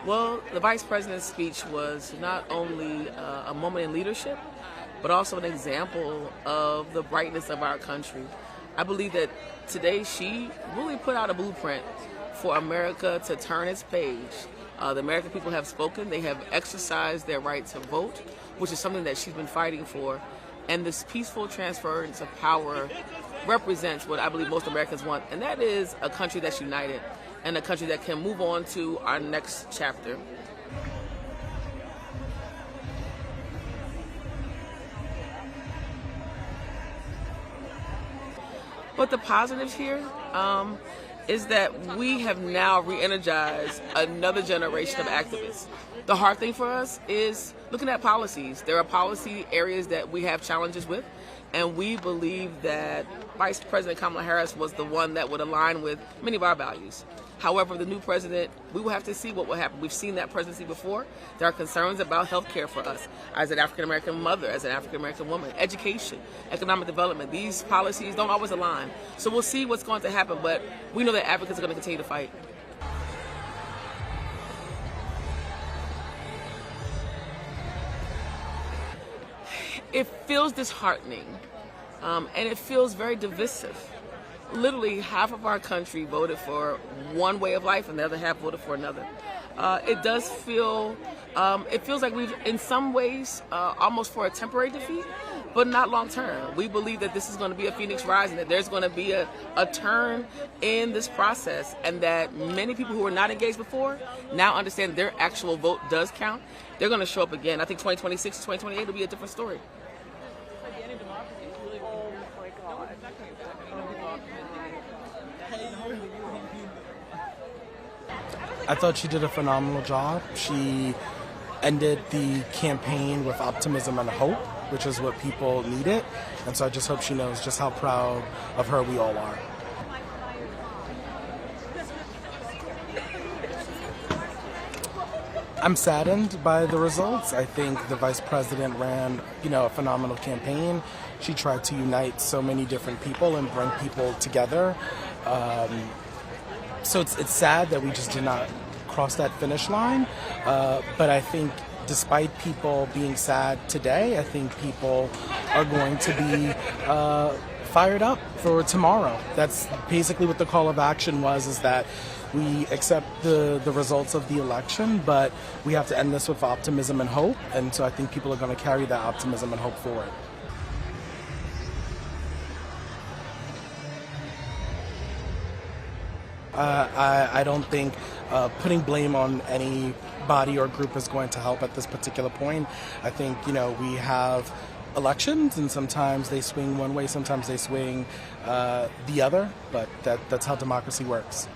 Well, the Vice President's speech was not only a moment in leadership, but also an example of the brightness of our country. I believe that today she really put out a blueprint for America to turn its page. The American people have spoken. They have exercised their right to vote, which is something that she's been fighting for. And this peaceful transference of power represents what I believe most Americans want, and that is a country that's united and a country that can move on to our next chapter. But the positives here is that we have now re-energized another generation of activists. The hard thing for us is looking at policies. There are policy areas that we have challenges with, and we believe that Vice President Kamala Harris was the one that would align with many of our values. However, the new president, we will have to see what will happen. We've seen that presidency before. There are concerns about health care for us as an African-American mother, as an African-American woman, education, economic development. These policies don't always align. So we'll see what's going to happen, but we know that advocates are going to continue to fight. It feels disheartening, and it feels very divisive. Literally half of our country voted for one way of life and the other half voted for another. It does feel, it feels like we've, in some ways, almost for a temporary defeat, but not long term. We believe that this is going to be a phoenix rising, that there's going to be a turn in this process, and that many people who were not engaged before now understand their actual vote does count. They're going to show up again. I think 2026 to 2028 will be a different story. I thought she did a phenomenal job. She ended the campaign with optimism and hope, which is what people needed. And so I just hope she knows just how proud of her we all are. I'm saddened by the results. I think the Vice President ran, a phenomenal campaign. She tried to unite so many different people and bring people together. So it's sad that we just did not cross that finish line. But I think despite people being sad today, I think people are going to be fired up for tomorrow. That's basically what the call of action was, is that we accept the results of the election, but we have to end this with optimism and hope. And so I think people are going to carry that optimism and hope forward. I don't think putting blame on any body or group is going to help at this particular point. I think, we have elections, and sometimes they swing one way, sometimes they swing the other, but that's how democracy works.